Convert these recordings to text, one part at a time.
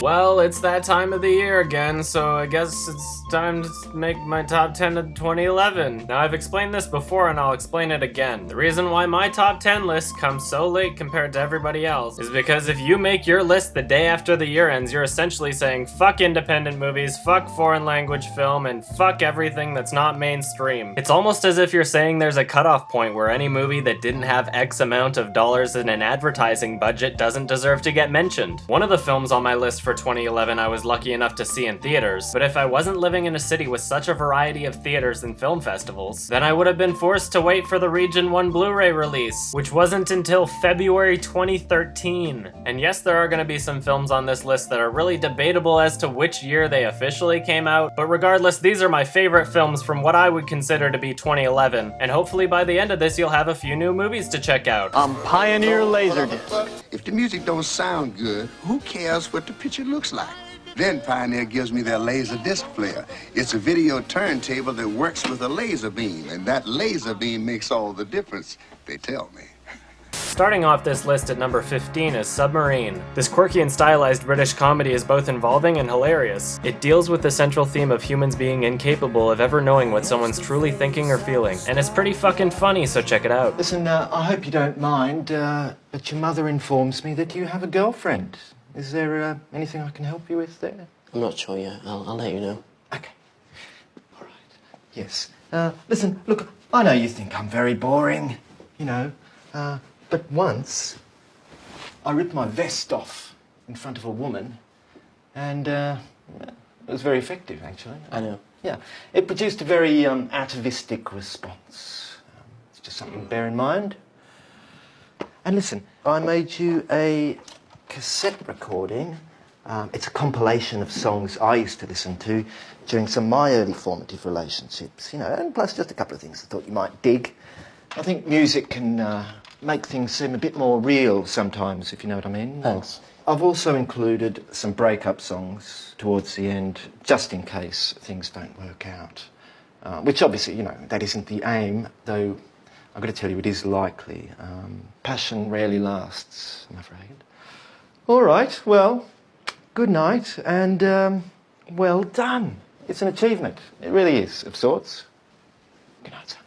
Well, it's that time of the year again, so I guess it's time to make my top 10 of 2011. Now, I've explained this before and I'll explain it again. The reason why my top 10 list comes so late compared to everybody else is because if you make your list the day after the year ends, you're essentially saying fuck independent movies, fuck foreign language film, and fuck everything that's not mainstream. It's almost as if you're saying there's a cutoff point where any movie that didn't have X amount of dollars in an advertising budget doesn't deserve to get mentioned. One of the films on my list for 2011 I was lucky enough to see in theaters, but if I wasn't living in a city with such a variety of theaters and film festivals, then I would have been forced to wait for the Region 1 Blu-ray release, which wasn't until February 2013. And yes, there are gonna be some films on this list that are really debatable as to which year they officially came out, but regardless, these are my favorite films from what I would consider to be 2011, and hopefully by the end of this you'll have a few new movies to check out. Pioneer Laserdisc. If the music don't sound good, who cares what the picture looks like? Then Pioneer gives me their laser disc player. It's a video turntable that works with a laser beam, and that laser beam makes all the difference, they tell me. Starting off this list at number 15 is Submarine. This quirky and stylized British comedy is both involving and hilarious. It deals with the central theme of humans being incapable of ever knowing what someone's truly thinking or feeling, and it's pretty fucking funny, so check it out. Listen, I hope you don't mind, but your mother informs me that you have a girlfriend. Is there anything I can help you with there? I'm not sure yet. I'll let you know. Okay. All right. Yes. Listen, look, I know you think I'm very boring, you know, but once I ripped my vest off in front of a woman, and it was very effective, actually. I know. Yeah. It produced a very atavistic response. It's just something to bear in mind. And listen, I made you a cassette recording. It's a compilation of songs I used to listen to during some of my early formative relationships, you know, and plus just a couple of things I thought you might dig. I think music can make things seem a bit more real sometimes, if you know what I mean. Thanks. I've also included some breakup songs towards the end, just in case things don't work out. Which obviously, you know, that isn't the aim, though I've got to tell you it is likely. Passion rarely lasts, I'm afraid. All right, well, good night, and well done. It's an achievement. It really is, of sorts. Good night, sir.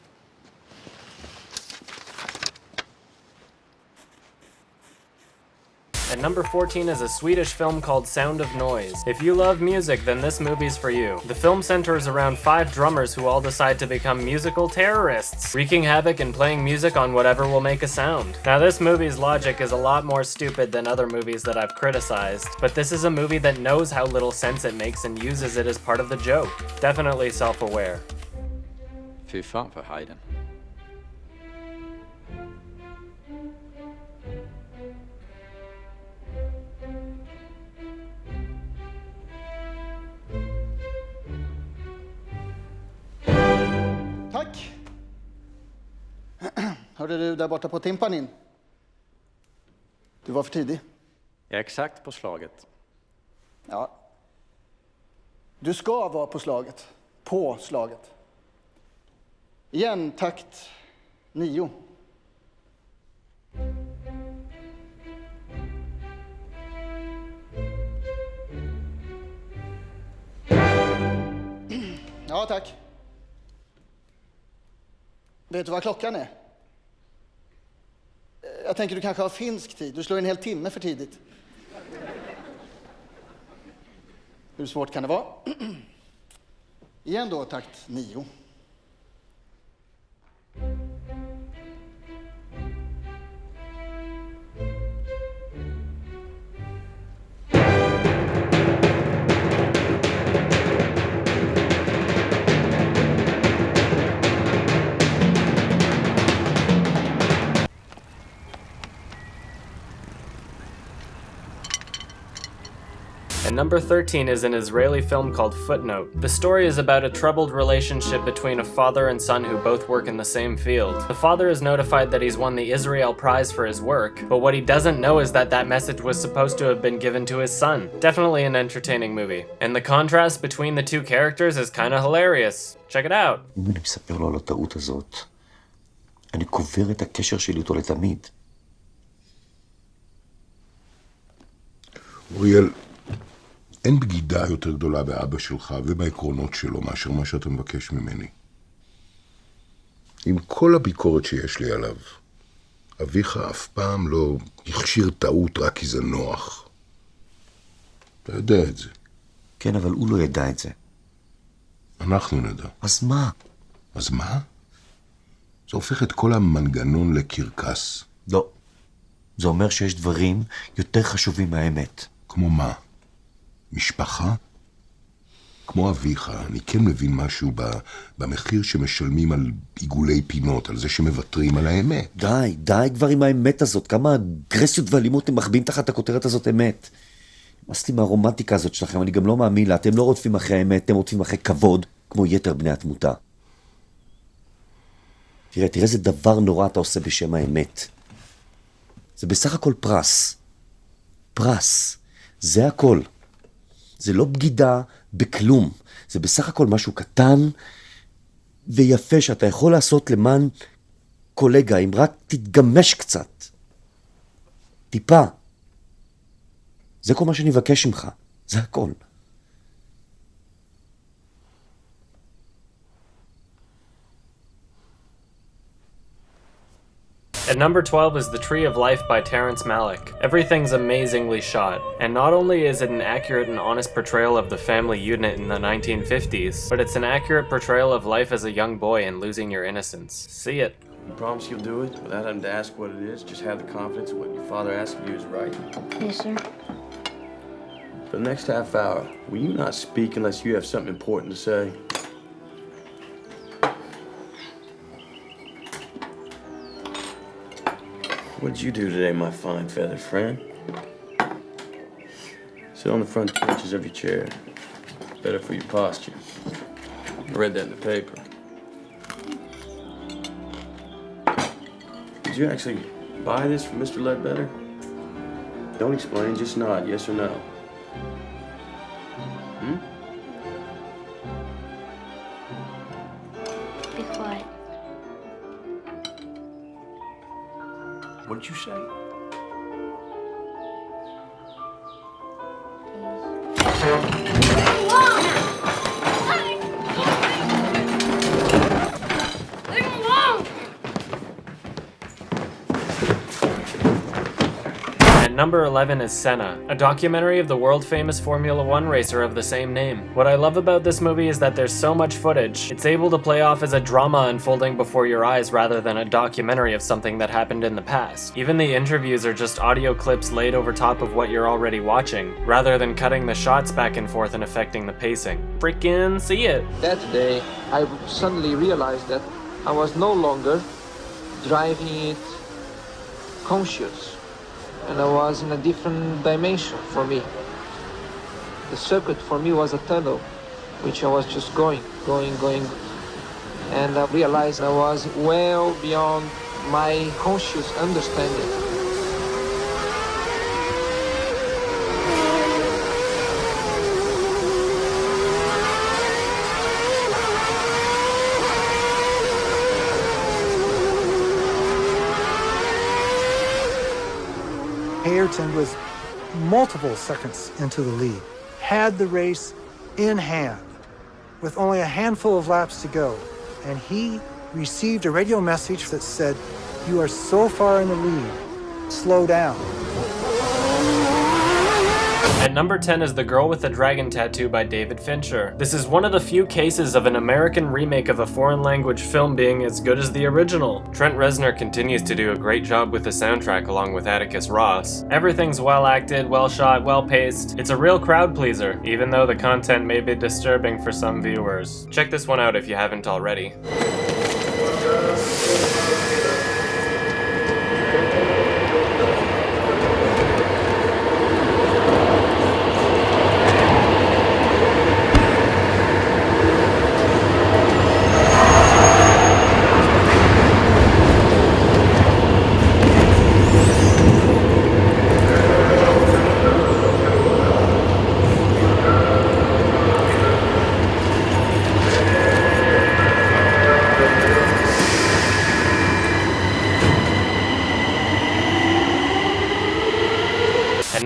At number 14 is a Swedish film called Sound of Noise. If you love music, then this movie's for you. The film centers around 5 drummers who all decide to become musical terrorists, wreaking havoc and playing music on whatever will make a sound. Now, this movie's logic is a lot more stupid than other movies that I've criticized, but this is a movie that knows how little sense it makes and uses it as part of the joke. Definitely self-aware. Fy fan för Hayden. Tack. Hörde du där borta på timpanin? Du var för tidig. Jag är exakt på slaget. Ja. Du ska vara på slaget. På slaget. Igen, takt 9. Ja, tack. Vet du vad klockan är? Jag tänker du kanske har finsk tid. Du slår en hel timme för tidigt. Hur svårt kan det vara? Igen då, takt 9. And number 13 is an Israeli film called Footnote. The story is about a troubled relationship between a father and son who both work in the same field. The father is notified that he's won the Israel Prize for his work, but what he doesn't know is that that message was supposed to have been given to his son. Definitely an entertaining movie. And the contrast between the two characters is kinda hilarious. Check it out. אם אני מספר לו על הטעות הזאת, אני קובר את הקשר שלי איתו לתמיד. אוריאל, אין בגידה יותר גדולה באבא שלך ובעקרונות שלו מאשר מה שאתה מבקש ממני. עם כל הביקורת שיש לי עליו, אביך אף פעם לא הכשיר טעות רק כי זה נוח. אתה יודע את זה. כן, אבל הוא לא ידע את זה. אנחנו נדע. אז מה? אז מה? זה הופך את כל המנגנון לקרקס. לא. זה אומר שיש דברים יותר חשובים מהאמת. כמו מה? משפחה? כמו אביך, אני כן מבין משהו במחיר שמשלמים על עיגולי פינות, על זה שמוותרים על האמת. די כבר עם האמת הזאת. כמה אגרסיות ואלימות הם מחביאים תחת הכותרת הזאת אמת. נמאס לי מהרומנטיקה הזאת שלכם, אני גם לא מאמין לה. אתם לא רודפים אחרי האמת, אתם רודפים אחרי כבוד, כמו יתר בני התמותה. תראה איזה דבר נורא אתה עושה בשם האמת. זה בסך הכל פרס. פרס. זה הכל. זה לא בגידה בכלום. זה בסך הכל משהו קטן ויפה שאתה יכול לעשות למען קולגה, אם רק תתגמש קצת. טיפה. זה כל מה שאני מבקש ממך. זה הכל. At number 12 is The Tree of Life by Terrence Malick. Everything's amazingly shot, and not only is it an accurate and honest portrayal of the family unit in the 1950s, but it's an accurate portrayal of life as a young boy and losing your innocence. See it. You promise you'll do it without having to ask what it is? Just have the confidence that what your father asked of you is right? Yes, sir. For the next half hour, will you not speak unless you have something important to say? What did you do today, my fine feathered friend? Sit on the front benches of your chair. Better for your posture. I read that in the paper. Did you actually buy this from Mr. Ledbetter? Don't explain, just nod, yes or no. Be quiet. What did you say? Number 11 is Senna, a documentary of the world-famous Formula One racer of the same name. What I love about this movie is that there's so much footage. It's able to play off as a drama unfolding before your eyes rather than a documentary of something that happened in the past. Even the interviews are just audio clips laid over top of what you're already watching, rather than cutting the shots back and forth and affecting the pacing. Freaking see it! That day, I suddenly realized that I was no longer driving it conscious. And I was in a different dimension for me. The circuit for me was a tunnel, which I was just going. And I realized I was well beyond my conscious understanding. Ayrton was multiple seconds into the lead, had the race in hand, with only a handful of laps to go, and he received a radio message that said, "You are so far in the lead, slow down." At number 10 is The Girl with the Dragon Tattoo by David Fincher. This is one of the few cases of an American remake of a foreign language film being as good as the original. Trent Reznor continues to do a great job with the soundtrack along with Atticus Ross. Everything's well acted, well shot, well paced. It's a real crowd pleaser, even though the content may be disturbing for some viewers. Check this one out if you haven't already.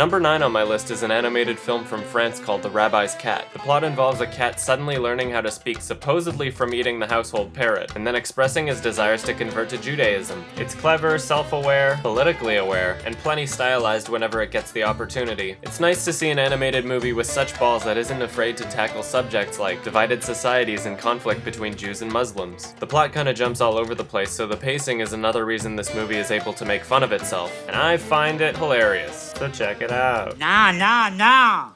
number 9 on my list is an animated film from France called The Rabbi's Cat. The plot involves a cat suddenly learning how to speak supposedly from eating the household parrot, and then expressing his desires to convert to Judaism. It's clever, self-aware, politically aware, and plenty stylized whenever it gets the opportunity. It's nice to see an animated movie with such balls that isn't afraid to tackle subjects like divided societies and conflict between Jews and Muslims. The plot kinda jumps all over the place, so the pacing is another reason this movie is able to make fun of itself, and I find it hilarious. So check it out. Non, non, non!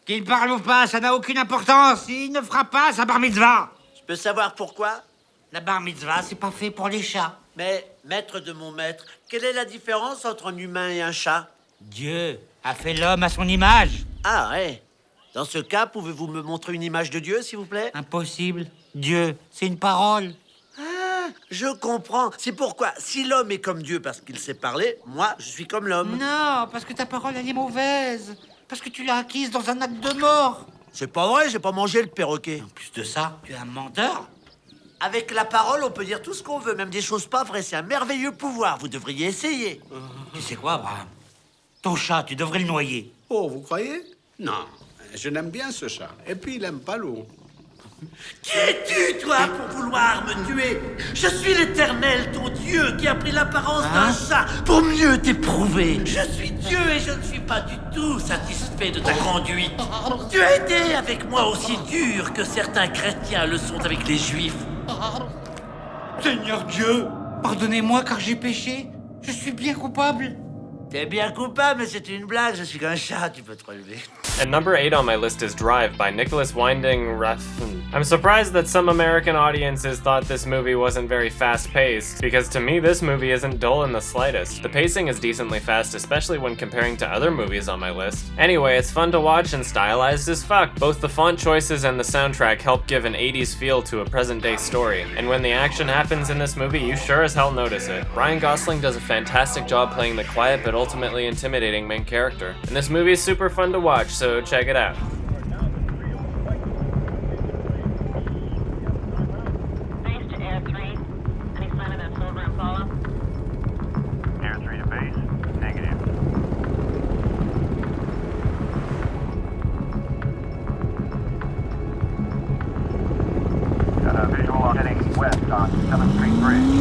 Qu'il parle ou pas, ça n'a aucune importance. Il ne fera pas sa bar mitzvah. Je peux savoir pourquoi? La bar mitzvah, c'est pas fait pour les chats. Mais, maître de mon maître, quelle est la différence entre un humain et un chat? Dieu a fait l'homme à son image. Ah ouais. Dans ce cas, pouvez-vous me montrer une image de Dieu, s'il vous plaît? Impossible. Dieu, c'est une parole. Ah, je comprends. C'est pourquoi, si l'homme est comme Dieu parce qu'il sait parler, moi, je suis comme l'homme. Non, parce que ta parole, elle est mauvaise. Parce que tu l'as acquise dans un acte de mort. C'est pas vrai, j'ai pas mangé le perroquet. En plus de ça, tu es un menteur. Avec la parole, on peut dire tout ce qu'on veut, même des choses pas vraies. C'est un merveilleux pouvoir. Vous devriez essayer. Tu sais quoi, Abraham? Ton chat, tu devrais le noyer. Oh, vous croyez? Non, je l'aime bien ce chat. Et puis, il aime pas l'eau. Qui es-tu, toi, pour vouloir me tuer? Je suis l'Éternel, ton Dieu, qui a pris l'apparence d'un chat pour mieux t'éprouver. Je suis Dieu et je ne suis pas du tout satisfait de ta conduite. Tu as été avec moi aussi dur que certains chrétiens le sont avec les Juifs. Seigneur Dieu, pardonnez-moi car j'ai péché. Je suis bien coupable. T'es bien coupable, mais c'est une blague. Je suis qu'un chat, tu peux te relever. And number 8 on my list is Drive by Nicholas Winding Refn. I'm surprised that some American audiences thought this movie wasn't very fast-paced, because to me this movie isn't dull in the slightest. The pacing is decently fast, especially when comparing to other movies on my list. Anyway, it's fun to watch and stylized as fuck. Both the font choices and the soundtrack help give an 80s feel to a present-day story, and when the action happens in this movie, you sure as hell notice it. Ryan Gosling does a fantastic job playing the quiet but ultimately intimidating main character. And this movie is super fun to watch, so check it out. Got a visual heading west on 7th Street Bridge.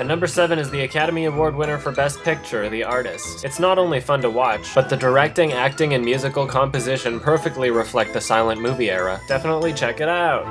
And number 7 is the Academy Award winner for Best Picture, The Artist. It's not only fun to watch, but the directing, acting, and musical composition perfectly reflect the silent movie era. Definitely check it out.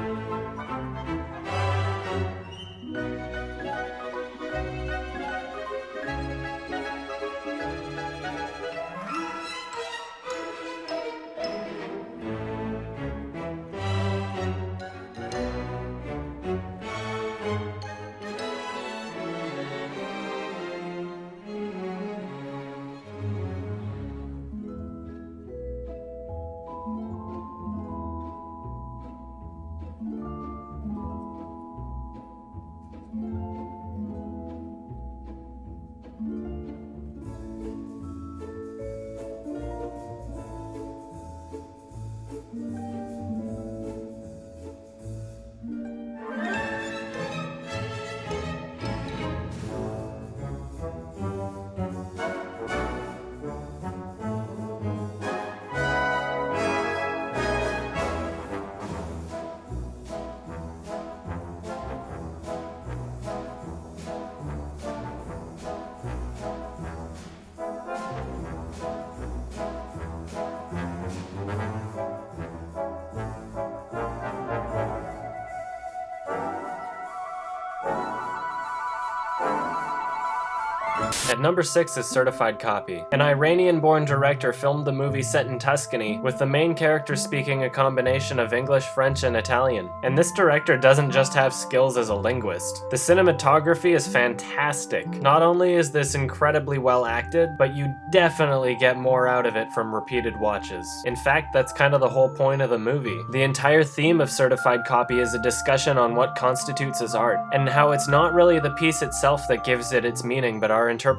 At number 6 is Certified Copy. An Iranian-born director filmed the movie set in Tuscany, with the main character speaking a combination of English, French, and Italian. And this director doesn't just have skills as a linguist. The cinematography is fantastic. Not only is this incredibly well acted, but you definitely get more out of it from repeated watches. In fact, that's kind of the whole point of the movie. The entire theme of Certified Copy is a discussion on what constitutes as art, and how it's not really the piece itself that gives it its meaning, but our interpretation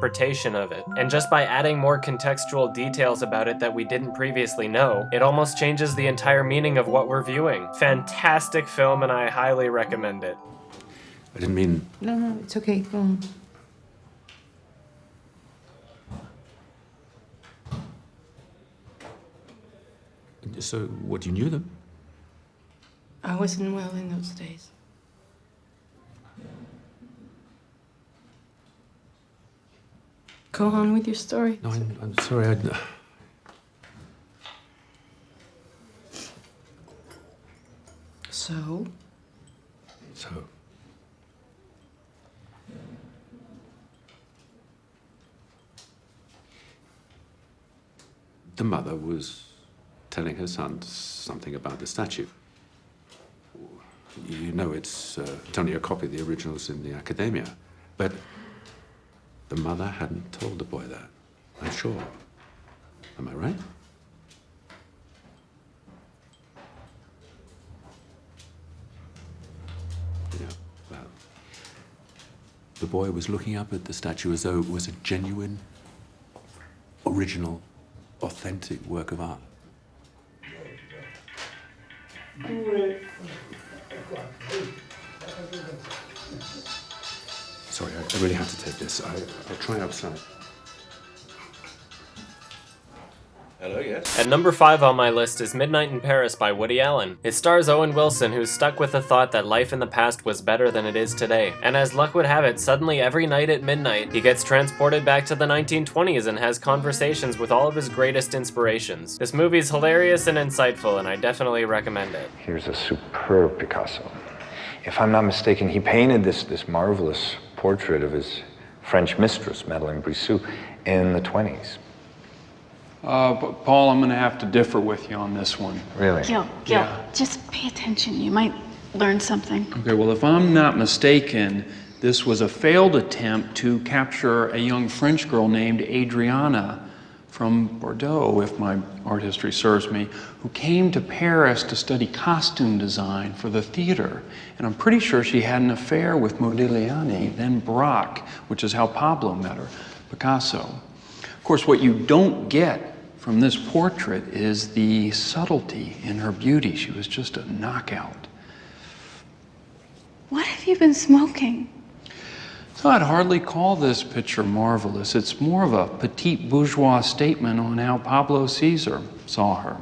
of it. And just by adding more contextual details about it that we didn't previously know, it almost changes the entire meaning of what we're viewing. Fantastic film, and I highly recommend it. I didn't mean... No, it's okay. Go on. So, what, you knew them? I wasn't well in those days. Go on with your story. No, I'm sorry, So? So... The mother was telling her son something about the statue. You know, it's only a copy of the originals in the Academia. But the mother hadn't told the boy that, I'm sure. Am I right? Yeah, well, the boy was looking up at the statue as though it was a genuine, original, authentic work of art. Sorry, I really have to take this. I'll try outside. Hello, yes? At number 5 on my list is Midnight in Paris by Woody Allen. It stars Owen Wilson, who's stuck with the thought that life in the past was better than it is today. And as luck would have it, suddenly every night at midnight, he gets transported back to the 1920s and has conversations with all of his greatest inspirations. This movie's hilarious and insightful, and I definitely recommend it. Here's a superb Picasso. If I'm not mistaken, he painted this marvelous portrait of his French mistress, Madeleine Brissot, in the 20s. But Paul, I'm going to have to differ with you on this one. Really? Gil, just pay attention. You might learn something. Okay, well, if I'm not mistaken, this was a failed attempt to capture a young French girl named Adriana from Bordeaux, if my art history serves me, who came to Paris to study costume design for the theater. And I'm pretty sure she had an affair with Modigliani, then Braque, which is how Pablo met her, Picasso. Of course, what you don't get from this portrait is the subtlety in her beauty. She was just a knockout. What have you been smoking? So I'd hardly call this picture marvelous. It's more of a petite bourgeois statement on how Pablo Caesar saw her.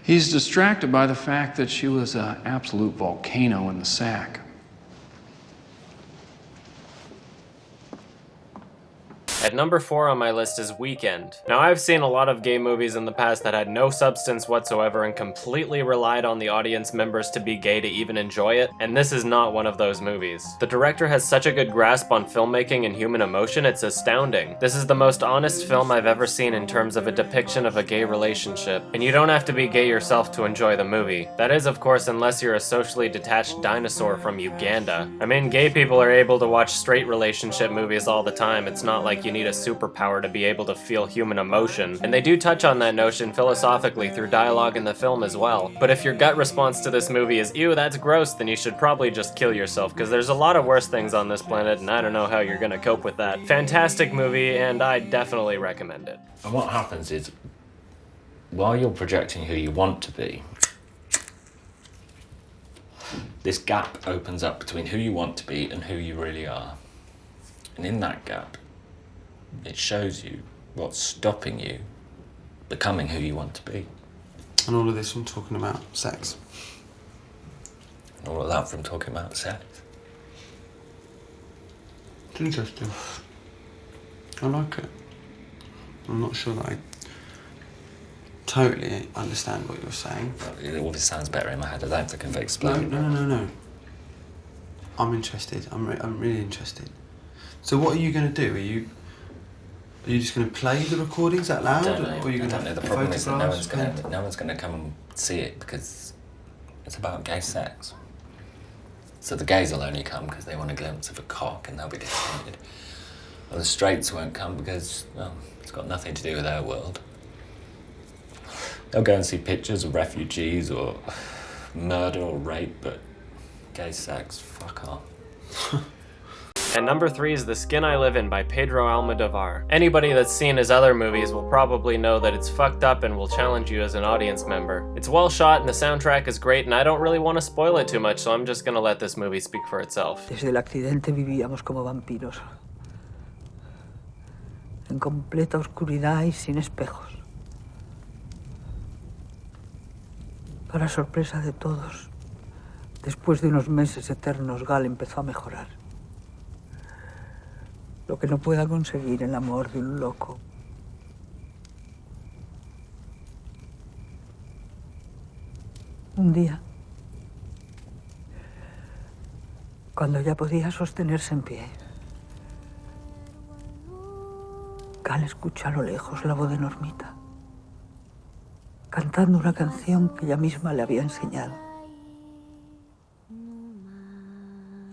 He's distracted by the fact that she was an absolute volcano in the sack. At number 4 on my list is Weekend. Now, I've seen a lot of gay movies in the past that had no substance whatsoever and completely relied on the audience members to be gay to even enjoy it, and this is not one of those movies. The director has such a good grasp on filmmaking and human emotion, it's astounding. This is the most honest film I've ever seen in terms of a depiction of a gay relationship, and you don't have to be gay yourself to enjoy the movie. That is, of course, unless you're a socially detached dinosaur from Uganda. I mean, gay people are able to watch straight relationship movies all the time. It's not like you need a superpower to be able to feel human emotion, and they do touch on that notion philosophically through dialogue in the film as well. But if your gut response to this movie is, ew, that's gross, then you should probably just kill yourself, because there's a lot of worse things on this planet, and I don't know how you're gonna cope with that. Fantastic movie, and I definitely recommend it. And what happens is, while you're projecting who you want to be, this gap opens up between who you want to be and who you really are. And in that gap, it shows you what's stopping you becoming who you want to be. And all of this from talking about sex. And all of that from talking about sex. It's interesting. I like it. I'm not sure that I totally understand what you're saying. It always sounds better in my head. I don't think I've explained. No. I'm interested. I'm really interested. So what are you going to do? Are you just going to play the recordings out loud? I don't know. Or are you going to The problem is that no one's gonna come and see it because it's about gay sex. So the gays will only come because they want a glimpse of a cock and they'll be disappointed. Or the straights won't come because, well, it's got nothing to do with their world. They'll go and see pictures of refugees or murder or rape, but gay sex, fuck off. And number 3 is The Skin I Live In by Pedro Almodovar. Anybody that's seen his other movies will probably know that it's fucked up and will challenge you as an audience member. It's well shot and the soundtrack is great, and I don't really want to spoil it too much, so I'm just gonna let this movie speak for itself. Desde el accidente vivíamos como vampiros. En completa oscuridad y sin espejos. Para sorpresa de todos, después de unos meses eternos, Gal empezó a mejorar. Lo que no pueda conseguir el amor de un loco. Un día, cuando ya podía sostenerse en pie, Gal escucha a lo lejos la voz de Normita, cantando una canción que ella misma le había enseñado.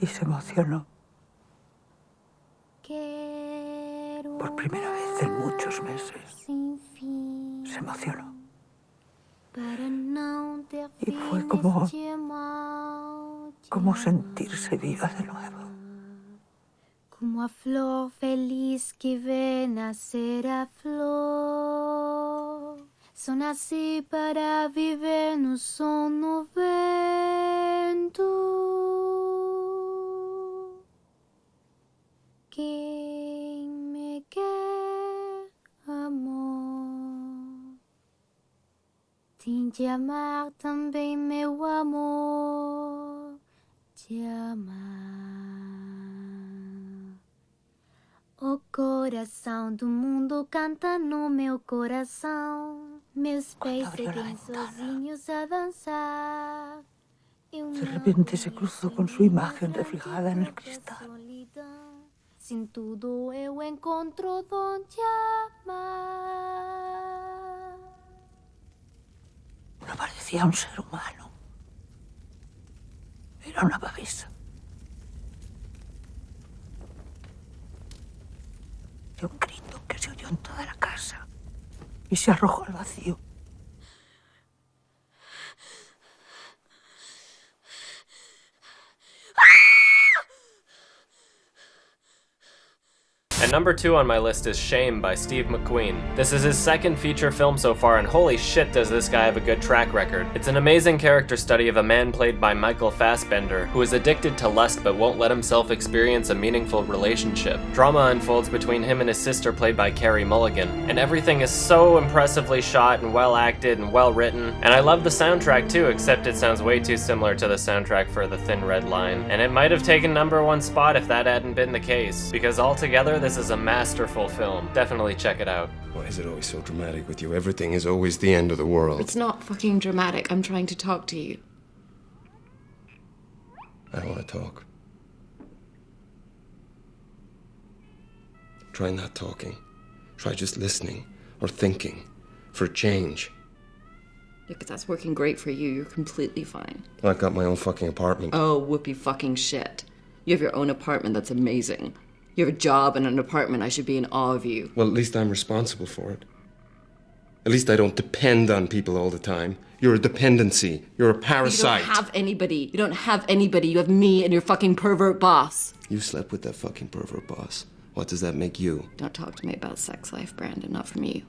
Y se emocionó. Por primera vez en muchos meses. Se emocionó. Y fue como sentirse viva de nuevo. Como a flor feliz que vê nascer a flor. Só nasci para viver no som no vento. Quem me quer, amor, tem de amar também, meu amor, te amar. O coração do mundo canta no meu coração. Meus pés seguem sozinhos a dançar. De repente se cruzó con su imagen reflejada en el cristal. Sin tudo eu encontro donde amar. No parecía un ser humano. Era una babesa. De un grito que se oyó en toda la casa y se arrojó al vacío. And number 2 on my list is Shame by Steve McQueen. This is his second feature film so far, and holy shit does this guy have a good track record. It's an amazing character study of a man played by Michael Fassbender, who is addicted to lust but won't let himself experience a meaningful relationship. Drama unfolds between him and his sister played by Carey Mulligan, and everything is so impressively shot and well acted and well written. And I love the soundtrack too, except it sounds way too similar to the soundtrack for The Thin Red Line. And it might have taken number 1 spot if that hadn't been the case, because altogether this is a masterful film. Definitely check it out. Why is it always so dramatic with you? Everything is always the end of the world. It's not fucking dramatic. I'm trying to talk to you. I don't want to talk. Try not talking. Try just listening or thinking for a change. Yeah, because that's working great for you. You're completely fine. Well, I've got my own fucking apartment. Oh, whoopee fucking shit. You have your own apartment. That's amazing. You have a job and an apartment. I should be in awe of you. Well, at least I'm responsible for it. At least I don't depend on people all the time. You're a dependency. You're a parasite. You don't have anybody. You don't have anybody. You have me and your fucking pervert boss. You slept with that fucking pervert boss. What does that make you? Don't talk to me about sex life, Brandon. Not from you.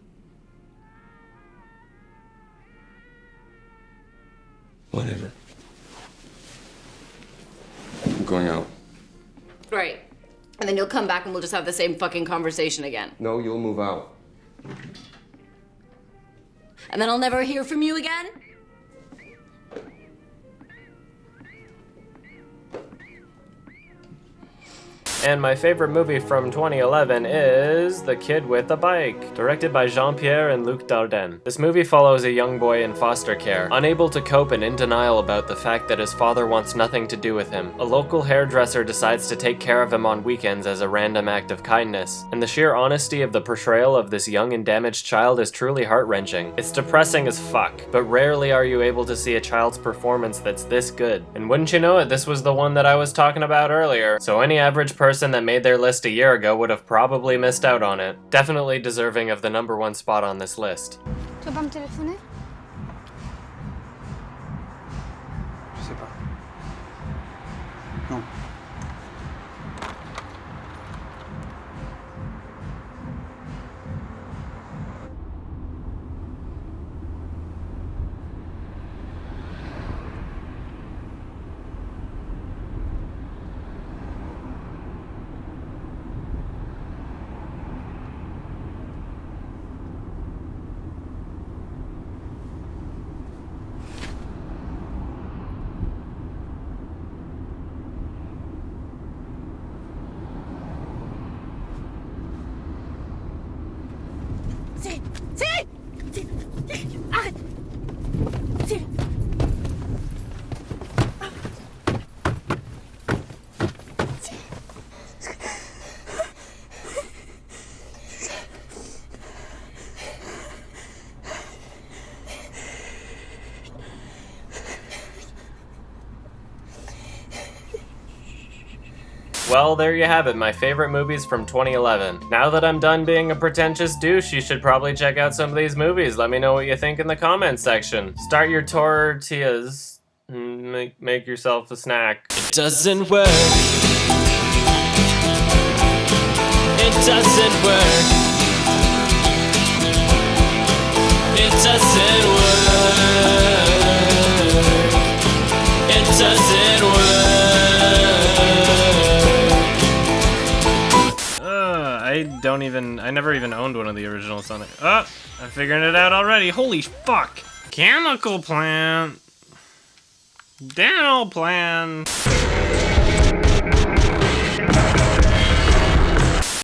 Whatever. I'm going out. Right. And then you'll come back and we'll just have the same fucking conversation again. No, you'll move out. And then I'll never hear from you again? And my favorite movie from 2011 is The Kid with a Bike, directed by Jean-Pierre and Luc Dardenne. This movie follows a young boy in foster care, unable to cope and in denial about the fact that his father wants nothing to do with him. A local hairdresser decides to take care of him on weekends as a random act of kindness, and the sheer honesty of the portrayal of this young and damaged child is truly heart-wrenching. It's depressing as fuck, but rarely are you able to see a child's performance that's this good. And wouldn't you know it, this was the one that I was talking about earlier, so any average person that made their list a year ago would have probably missed out on it. Definitely deserving of the #1 spot on this list. Tu vas pas me téléphoner? Je sais pas. Non. Cyril! Cyril! Arrête! Cyril! Well, there you have it, my favorite movies from 2011. Now that I'm done being a pretentious douche, you should probably check out some of these movies. Let me know what you think in the comments section. Start your tortillas. Make yourself a snack. It doesn't work. It doesn't work. It doesn't work. It doesn't work. I never even owned one of the original Sonic. Oh, I'm figuring it out already. Holy fuck. Chemical plant. Dental plan.